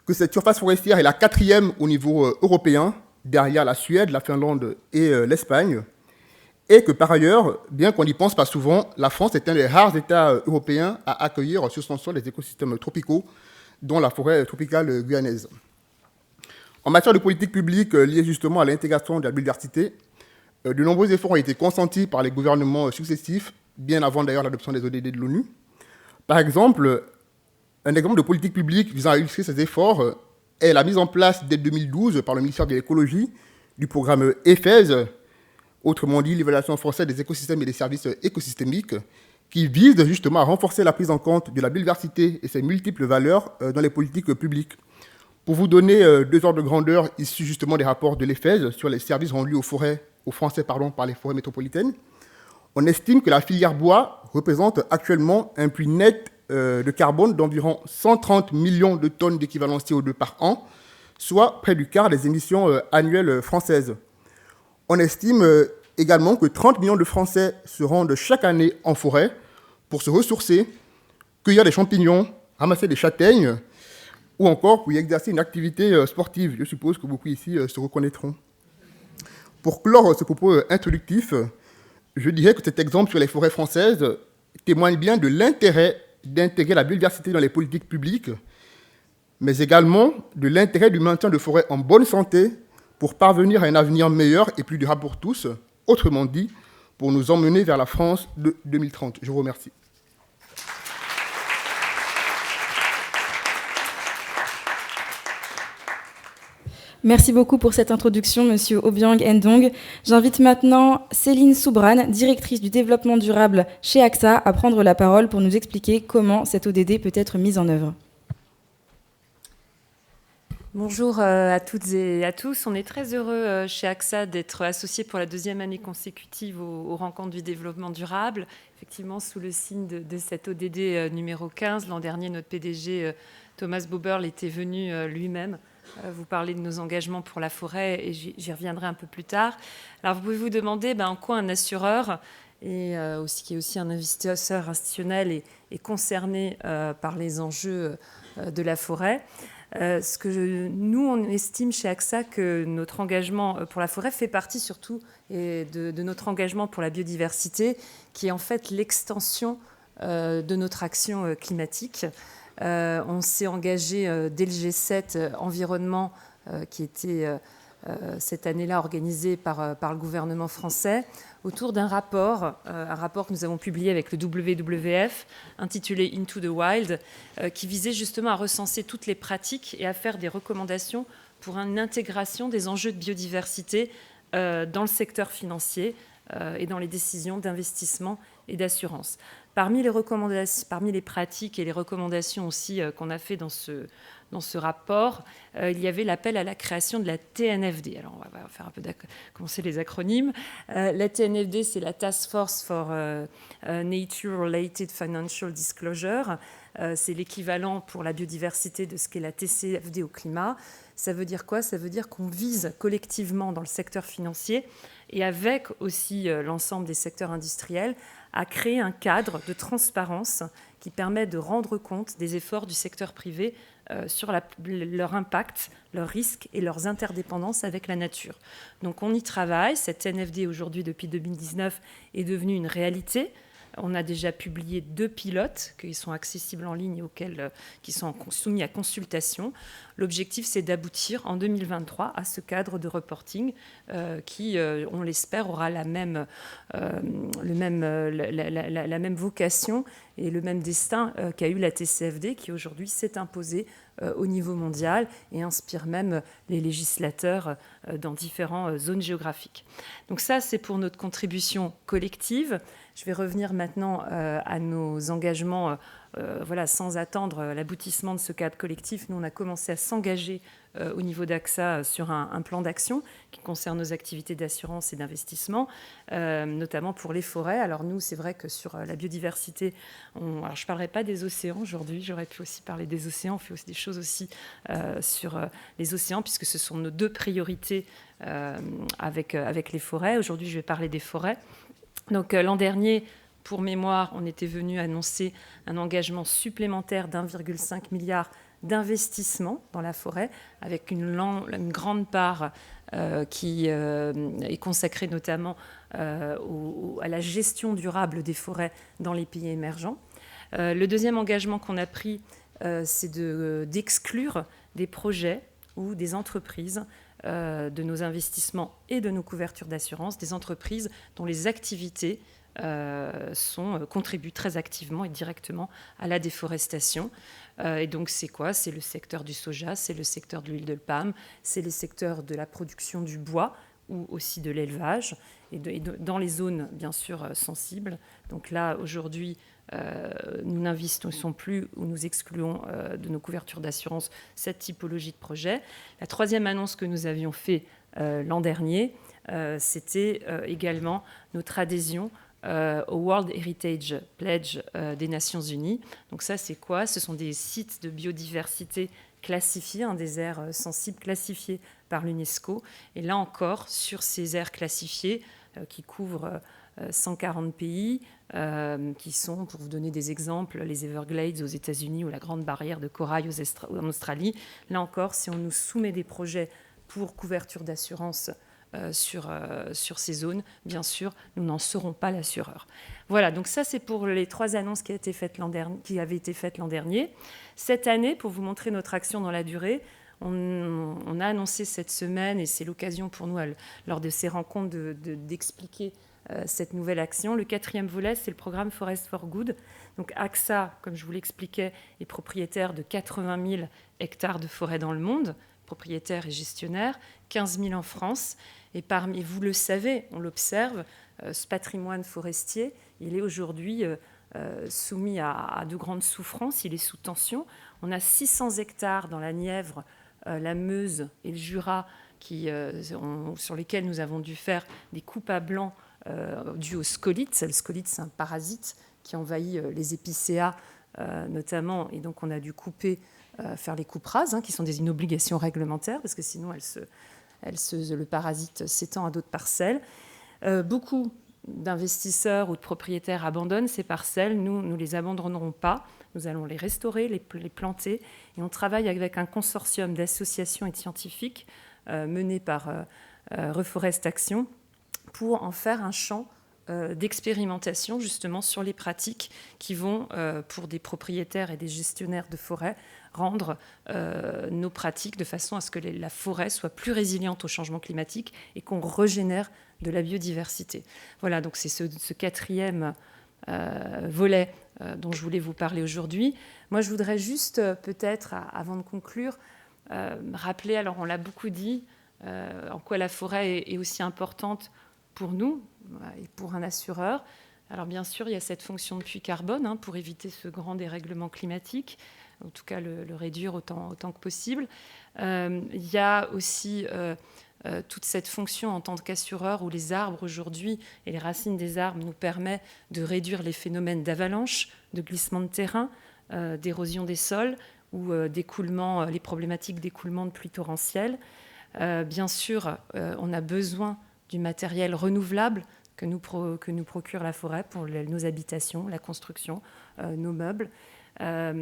que cette surface forestière est la 4e au niveau européen, derrière la Suède, la Finlande et l'Espagne, et que par ailleurs, bien qu'on n'y pense pas souvent, la France est un des rares États européens à accueillir sur son sol les écosystèmes tropicaux, dont la forêt tropicale guyanaise. En matière de politique publique liée justement à l'intégration de la biodiversité, de nombreux efforts ont été consentis par les gouvernements successifs, bien avant d'ailleurs l'adoption des ODD de l'ONU. Par exemple, un exemple de politique publique visant à illustrer ces efforts est la mise en place dès 2012 par le ministère de l'Écologie du programme EFES, autrement dit l'évaluation française des écosystèmes et des services écosystémiques, qui vise justement à renforcer la prise en compte de la biodiversité et ses multiples valeurs dans les politiques publiques. Pour vous donner 2 ordres de grandeur issus justement des rapports de l'EFES sur les services rendus aux Français par les forêts métropolitaines, on estime que la filière bois représente actuellement un puits net de carbone d'environ 130 millions de tonnes d'équivalent CO2 par an, soit près du quart des émissions annuelles françaises. On estime également que 30 millions de Français se rendent chaque année en forêt pour se ressourcer, cueillir des champignons, ramasser des châtaignes, ou encore pour y exercer une activité sportive. Je suppose que beaucoup ici se reconnaîtront. Pour clore ce propos introductif, je dirais que cet exemple sur les forêts françaises témoigne bien de l'intérêt d'intégrer la biodiversité dans les politiques publiques, mais également de l'intérêt du maintien de forêts en bonne santé pour parvenir à un avenir meilleur et plus durable pour tous, autrement dit, pour nous emmener vers la France de 2030. Je vous remercie. Merci beaucoup pour cette introduction, Monsieur Obiang Ndong. J'invite maintenant Céline Soubrane, directrice du développement durable chez AXA, à prendre la parole pour nous expliquer comment cette ODD peut être mise en œuvre. Bonjour à toutes et à tous. On est très heureux chez AXA d'être associés pour la 2e année consécutive aux rencontres du développement durable. Effectivement, sous le signe de cette ODD numéro 15, l'an dernier, notre PDG Thomas Boberl était venu lui-même vous parler de nos engagements pour la forêt et j'y reviendrai un peu plus tard. Alors, vous pouvez vous demander en quoi un assureur et qui est aussi un investisseur institutionnel est concerné par les enjeux de la forêt. Nous, on estime chez AXA que notre engagement pour la forêt fait partie surtout de notre engagement pour la biodiversité, qui est en fait l'extension de notre action climatique. On s'est engagé dès le G7 environnement, qui était cette année-là organisé par le gouvernement français, autour d'un rapport que nous avons publié avec le WWF, intitulé Into the Wild, qui visait justement à recenser toutes les pratiques et à faire des recommandations pour une intégration des enjeux de biodiversité dans le secteur financier et dans les décisions d'investissement et d'assurance. Parmi les pratiques et les recommandations aussi qu'on a fait dans ce rapport, il y avait l'appel à la création de la TNFD. Alors, on va faire un peu commencer les acronymes. La TNFD, c'est la Task Force for Nature-Related Financial Disclosure. C'est l'équivalent pour la biodiversité de ce qu'est la TCFD au climat. Ça veut dire quoi ? Ça veut dire qu'on vise collectivement dans le secteur financier et avec aussi l'ensemble des secteurs industriels à créer un cadre de transparence qui permet de rendre compte des efforts du secteur privé sur leur impact, leurs risques et leurs interdépendances avec la nature. Donc on y travaille. Cette NFD aujourd'hui, depuis 2019, est devenue une réalité. On a déjà publié 2 pilotes qui sont accessibles en ligne et qui sont soumis à consultation. L'objectif, c'est d'aboutir en 2023 à ce cadre de reporting qui, on l'espère, aura la même vocation et le même destin qu'a eu la TCFD, qui aujourd'hui s'est imposée au niveau mondial et inspire même les législateurs dans différentes zones géographiques. Donc ça, c'est pour notre contribution collective. Je vais revenir maintenant à nos engagements, sans attendre l'aboutissement de ce cadre collectif. Nous, on a commencé à s'engager au niveau d'AXA sur un plan d'action qui concerne nos activités d'assurance et d'investissement, notamment pour les forêts. Alors nous, c'est vrai que sur la biodiversité, je ne parlerai pas des océans aujourd'hui, j'aurais pu aussi parler des océans, on fait aussi des choses aussi sur les océans, puisque ce sont nos 2 priorités avec les forêts. Aujourd'hui, je vais parler des forêts. Donc l'an dernier, pour mémoire, on était venu annoncer un engagement supplémentaire d'1,5 milliard d'investissement dans la forêt, avec une grande part qui est consacré notamment à la gestion durable des forêts dans les pays émergents. Le deuxième engagement qu'on a pris, c'est d'exclure des projets ou des entreprises de nos investissements et de nos couvertures d'assurance, des entreprises dont les activités contribuent très activement et directement à la déforestation. Et donc c'est quoi? C'est le secteur du soja, c'est le secteur de l'huile de palme, c'est le secteur de la production du bois ou aussi de l'élevage, et dans les zones bien sûr sensibles. Donc là aujourd'hui, nous n'investissons plus ou nous excluons de nos couvertures d'assurance cette typologie de projet. La troisième annonce que nous avions fait l'an dernier, c'était également notre adhésion au World Heritage Pledge des Nations Unies. Donc ça, c'est quoi? Ce sont des sites de biodiversité classifiés, des aires sensibles classifiées par l'UNESCO. Et là encore, sur ces aires classifiées qui couvrent 140 pays, qui sont, pour vous donner des exemples, les Everglades aux États-Unis ou la Grande Barrière de Corail en Australie. Là encore, si on nous soumet des projets pour couverture d'assurance sur ces zones, bien sûr, nous n'en serons pas l'assureur. Voilà, donc ça c'est pour les 3 annonces qui avaient été faites l'an dernier. Cette année, pour vous montrer notre action dans la durée, on a annoncé cette semaine, et c'est l'occasion pour nous, lors de ces rencontres, d'expliquer cette nouvelle action. Le 4e volet, c'est le programme Forest for Good. Donc AXA, comme je vous l'expliquais, est propriétaire de 80 000 hectares de forêt dans le monde, propriétaire et gestionnaire, 15 000 en France. Et parmi, vous le savez, on l'observe, ce patrimoine forestier, il est aujourd'hui soumis à de grandes souffrances, il est sous tension. On a 600 hectares dans la Nièvre, la Meuse et le Jura sur lesquels nous avons dû faire des coupes à blanc dues au scolyte. Le scolyte, c'est un parasite qui envahit les épicéas notamment, et donc on a dû faire les coupes rases, qui sont une obligation réglementaire, parce que sinon le parasite s'étend à d'autres parcelles. Beaucoup d'investisseurs ou de propriétaires abandonnent ces parcelles. Nous ne les abandonnerons pas. Nous allons les restaurer, les planter. Et on travaille avec un consortium d'associations et de scientifiques mené par Reforest Action pour en faire un champ d'expérimentation justement sur les pratiques qui vont, pour des propriétaires et des gestionnaires de forêt, rendre nos pratiques de façon à ce que la forêt soit plus résiliente au changement climatique et qu'on régénère de la biodiversité. Voilà, donc c'est ce 4e volet dont je voulais vous parler aujourd'hui. Moi, je voudrais juste peut-être, avant de conclure, rappeler, alors on l'a beaucoup dit, en quoi la forêt est aussi importante pour nous et pour un assureur. Alors bien sûr, il y a cette fonction de puits carbone pour éviter ce grand dérèglement climatique, en tout cas le réduire autant que possible. Il y a aussi toute cette fonction en tant qu'assureur où les arbres aujourd'hui et les racines des arbres nous permettent de réduire les phénomènes d'avalanche, de glissement de terrain, d'érosion des sols ou les problématiques d'écoulement de pluies torrentielles. Bien sûr, on a besoin du matériel renouvelable que nous procure la forêt pour nos habitations, la construction, nos meubles. Les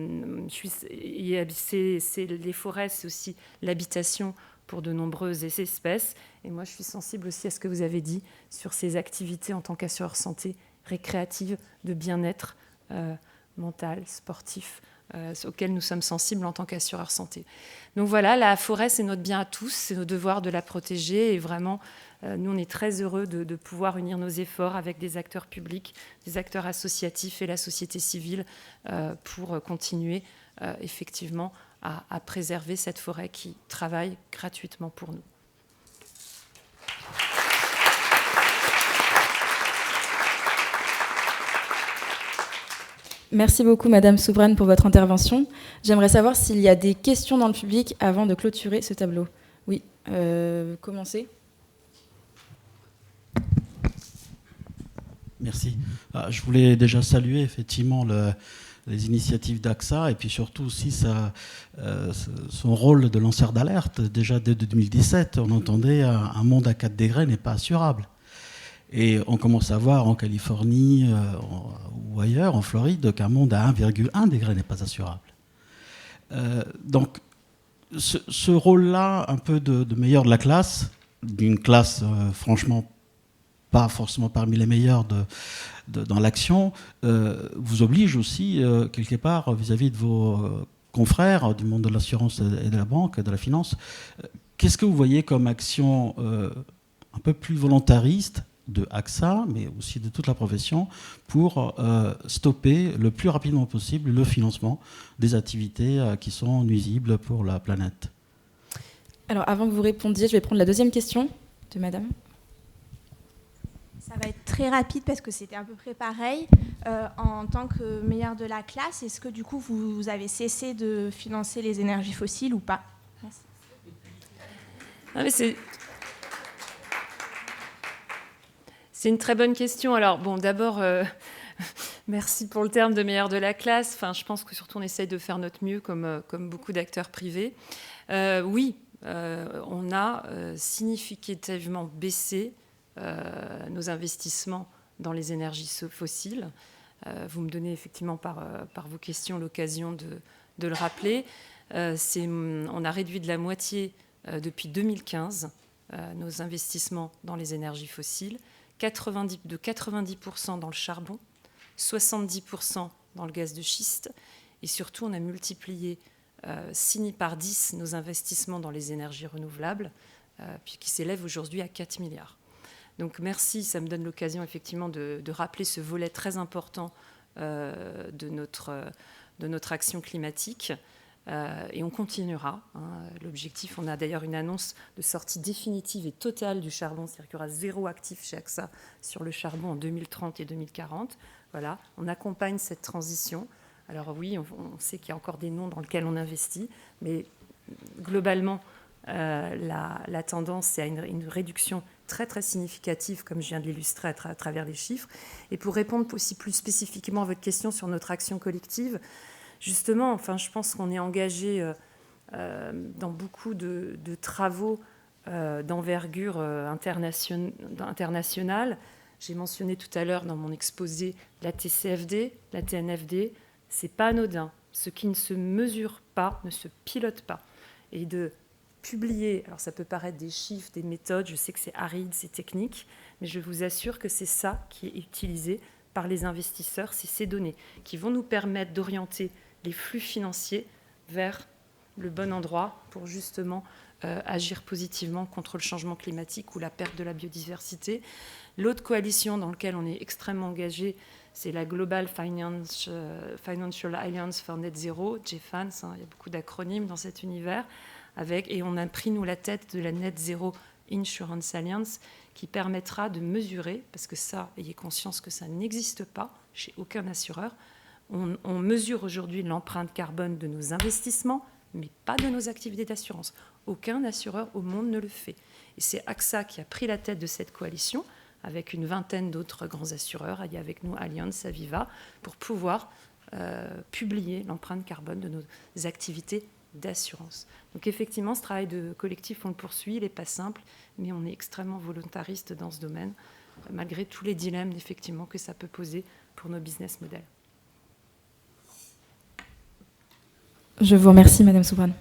forêts, c'est aussi l'habitation pour de nombreuses espèces. Et moi, je suis sensible aussi à ce que vous avez dit sur ces activités en tant qu'assureur santé récréative, de bien-être mental, sportif, auxquels nous sommes sensibles en tant qu'assureur santé. Donc voilà, la forêt, c'est notre bien à tous, c'est notre devoir de la protéger. Et vraiment, nous, on est très heureux de pouvoir unir nos efforts avec des acteurs publics, des acteurs associatifs et la société civile pour continuer effectivement à préserver cette forêt qui travaille gratuitement pour nous. Merci beaucoup, Madame Soubrane, pour votre intervention. J'aimerais savoir s'il y a des questions dans le public avant de clôturer ce tableau. Oui, commencez. Merci. Je voulais déjà saluer effectivement les initiatives d'AXA et puis surtout aussi son rôle de lanceur d'alerte. Déjà dès 2017, on entendait un monde à 4 degrés n'est pas assurable. Et on commence à voir en Californie ou ailleurs, en Floride, qu'un monde à 1,1 degré n'est pas assurable. Donc ce rôle-là, un peu de meilleur de la classe, d'une classe franchement pas forcément parmi les meilleurs dans l'action, vous oblige aussi, quelque part, vis-à-vis de vos confrères du monde de l'assurance et de la banque, de la finance. Qu'est-ce que vous voyez comme action un peu plus volontariste de AXA, mais aussi de toute la profession, pour stopper le plus rapidement possible le financement des activités qui sont nuisibles pour la planète? Alors, avant que vous répondiez, je vais prendre la deuxième question de madame. Ça va être très rapide parce que c'était à peu près pareil. En tant que meilleur de la classe, est-ce que du coup vous avez cessé de financer les énergies fossiles ou pas? Merci. Ah, mais c'est une très bonne question. Alors, bon, d'abord, merci pour le terme de meilleur de la classe. Enfin, je pense que surtout on essaye de faire notre mieux comme beaucoup d'acteurs privés. Oui, on a significativement baissé nos investissements dans les énergies fossiles. Vous me donnez effectivement par vos questions l'occasion de le rappeler. On a réduit de la moitié depuis 2015 nos investissements dans les énergies fossiles, de 90% dans le charbon, 70% dans le gaz de schiste, et surtout on a multiplié par 10 nos investissements dans les énergies renouvelables, qui s'élèvent aujourd'hui à 4 milliards. Donc merci, ça me donne l'occasion effectivement de rappeler ce volet très important de notre action climatique. Et on continuera. L'objectif, on a d'ailleurs une annonce de sortie définitive et totale du charbon, c'est-à-dire qu'il y aura 0 actif chez AXA sur le charbon en 2030 et 2040. Voilà, on accompagne cette transition. Alors oui, on sait qu'il y a encore des noms dans lesquels on investit, mais globalement, la tendance, c'est à une réduction très très significative, comme je viens de l'illustrer à travers les chiffres. Et pour répondre aussi plus spécifiquement à votre question sur notre action collective, justement, enfin, je pense qu'on est engagé dans beaucoup de travaux d'envergure internationale. J'ai mentionné tout à l'heure dans mon exposé la TCFD, la TNFD. C'est pas anodin. Ce qui ne se mesure pas ne se pilote pas. Et de publier, alors ça peut paraître des chiffres, des méthodes, je sais que c'est aride, c'est technique, mais je vous assure que c'est ça qui est utilisé par les investisseurs, c'est ces données qui vont nous permettre d'orienter les flux financiers vers le bon endroit pour justement agir positivement contre le changement climatique ou la perte de la biodiversité. L'autre coalition dans laquelle on est extrêmement engagé, c'est la Global Financial Alliance for Net Zero, GFANS, il y a beaucoup d'acronymes dans cet univers, et on a pris, nous, la tête de la Net Zero Insurance Alliance, qui permettra de mesurer, parce que ça, ayez conscience que ça n'existe pas chez aucun assureur, on mesure aujourd'hui l'empreinte carbone de nos investissements, mais pas de nos activités d'assurance. Aucun assureur au monde ne le fait. Et c'est AXA qui a pris la tête de cette coalition, avec une vingtaine d'autres grands assureurs. Il y a avec nous Allianz, Aviva, pour pouvoir publier l'empreinte carbone de nos activités d'assurance. Donc effectivement, ce travail de collectif, on le poursuit, il n'est pas simple, mais on est extrêmement volontariste dans ce domaine, malgré tous les dilemmes effectivement que ça peut poser pour nos business models. Je vous remercie, Madame Soubrane.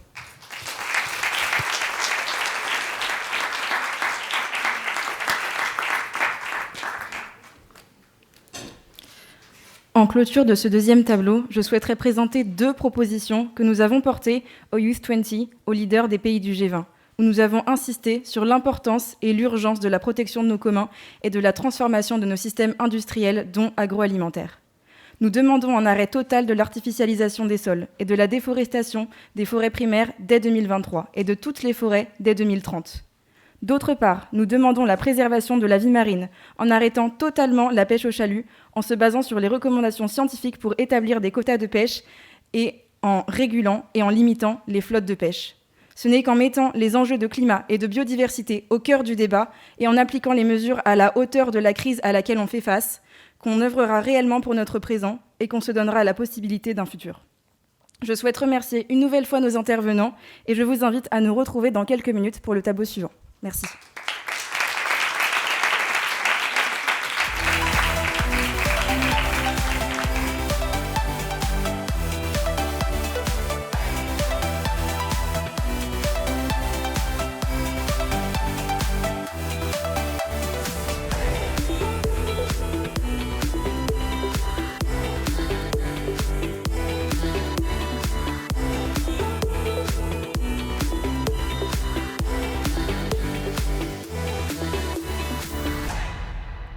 En clôture de ce deuxième tableau, je souhaiterais présenter 2 propositions que nous avons portées au Youth 20, aux leaders des pays du G20, où nous avons insisté sur l'importance et l'urgence de la protection de nos communs et de la transformation de nos systèmes industriels, dont agroalimentaires. Nous demandons un arrêt total de l'artificialisation des sols et de la déforestation des forêts primaires dès 2023 et de toutes les forêts dès 2030. D'autre part, nous demandons la préservation de la vie marine en arrêtant totalement la pêche au chalut, en se basant sur les recommandations scientifiques pour établir des quotas de pêche et en régulant et en limitant les flottes de pêche. Ce n'est qu'en mettant les enjeux de climat et de biodiversité au cœur du débat et en appliquant les mesures à la hauteur de la crise à laquelle on fait face, qu'on œuvrera réellement pour notre présent et qu'on se donnera la possibilité d'un futur. Je souhaite remercier une nouvelle fois nos intervenants et je vous invite à nous retrouver dans quelques minutes pour le tableau suivant. Merci.